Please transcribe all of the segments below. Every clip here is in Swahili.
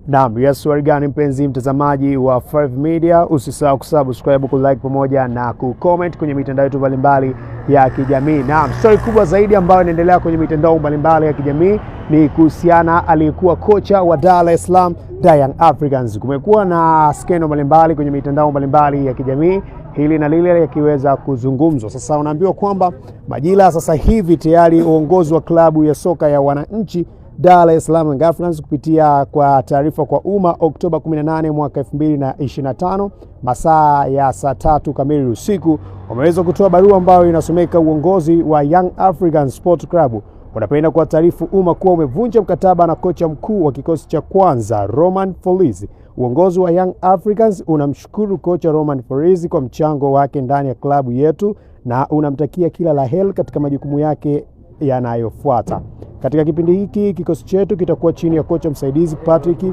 Naam, yes, warigani mpenzi mtazamaji wa 5 Media, usisahau kusubscribe, kulike pamoja na kucomment kwenye mitandao yetu mbalimbali ya kijamii. Naam, story kubwa zaidi ambayo inaendelea kwenye mitandao mbalimbali ya kijamii ni kuhusiana aliyekuwa kocha wa Dar es Salaam Young Africans. Kumekuwa na skendo mbalimbali kwenye mitandao mbalimbali ya kijamii, hili na lile yakiweza kuzungumzwa. Sasa unaambiwa kwamba majira sasa hivi tayari uongozi wa klabu ya soka ya wananchi Dar es Salaam Young Africans kupitia kwa taarifa kwa umma Oktoba 18 mwaka 2025 masaa ya saa 3 kamili usiku wameweza kutoa barua ambayo inasomeka: uongozi wa Young Africans Sport Club unapenda kwa taarifu umma kuwa umevunja mkataba na kocha mkuu wa kikosi cha kwanza Romain Folz. Uongozi wa Young Africans unamshukuru kocha Romain Folz kwa mchango wake ndani ya klabu yetu na unamtakia kila la heri katika majukumu yake yanayofuata. Katika kipindi hiki kikosi chetu kitakuwa chini ya kocha msaidizi Patrick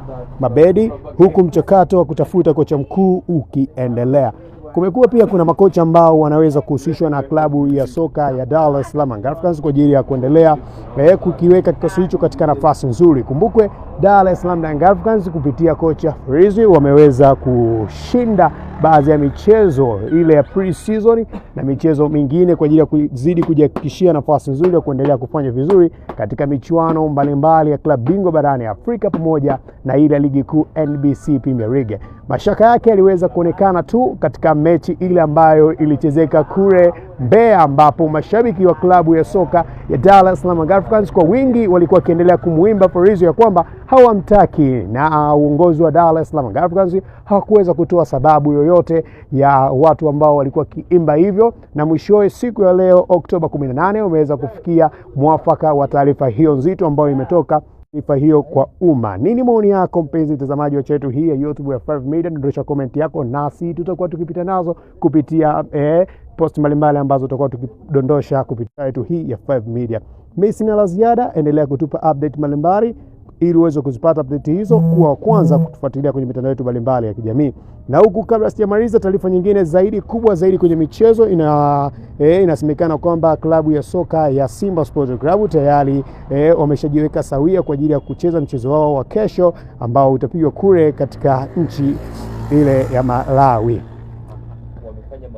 Mabedi, huku mchakato wa kutafuta kocha mkuu ukiendelea. Kumekuwa pia kuna makocha ambao wanaweza kuhusishwa na klabu ya soka ya Dar es Salaam Young Africans kwa ajili ya kuendelea kukiweka kikosi hicho katika nafasi nzuri. Kumbukwe Dar es Salaam Young Africans kupitia kocha Folz wameweza kushinda baadhi ya michezo ile ya pre-season na michezo mingine kwa ajili ya kuzidi kujihakikishia nafasi nzuri ya kuendelea kufanya vizuri katika michuano mbalimbali ya klabu bingwa barani Afrika pamoja na ile ligi kuu NBC Premier League. Mashaka yake yaliweza kuonekana tu katika mechi ile ambayo ilichezeka kule Mbeya, ambapo mashabiki wa klabu ya soka ya Dar es Salaam Young Africans kwa wingi walikuwa wakiendelea kumuimba Folz ya kwamba hawamtaki, na uongozi wa Dar es Salaam Young Africans hawakuweza kutoa sababu yoyote ya watu ambao walikuwa kiimba hivyo, na mwishowe siku ya leo Oktoba 18 wameweza kufikia mwafaka wa taarifa hiyo nzito ambayo imetoka taarifa hiyo kwa umma. Nini maoni yako mpenzi mtazamaji wa chetu hii ya YouTube ya 5 Media? Dondosha comment yako nasi tutakuwa tukipita nazo kupitia post mbalimbali ambazo tutakuwa tukidondosha kupitia yetu hii ya 5 Media. Mimi sina la ziada, endelea kutupa update mbalimbali ili uweze kuzipata update hizo kwa kwanza kutufuatilia kwenye mitandao yetu mbalimbali ya kijamii. Na huku kabla sijamaliza, taarifa nyingine zaidi kubwa zaidi kwenye michezo inasemekana kwamba klabu ya soka ya Simba Sports Club tayari wameshajiweka sawia kwa ajili ya kucheza mchezo wao wa kesho ambao utapigwa kule katika nchi ile ya Malawi.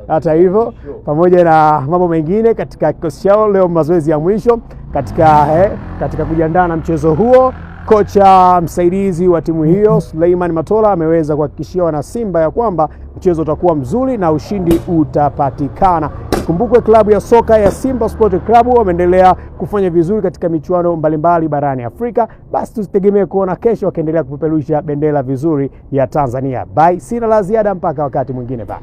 Hata hivyo, pamoja na mambo mengine katika kikosi chao, leo mazoezi ya mwisho katika kujiandaa na mchezo huo, kocha msaidizi wa timu hiyo Suleiman Matola ameweza kuhakikishia wana Simba ya kwamba mchezo utakuwa mzuri na ushindi utapatikana. Kumbukwe klabu ya soka ya Simba Sport Club wameendelea kufanya vizuri katika michuano mbalimbali barani Afrika. Basi tusitegemee kuona kesho wakiendelea kupeperusha bendera vizuri ya Tanzania. Bye, sina la ziada mpaka wakati mwingine. Bye.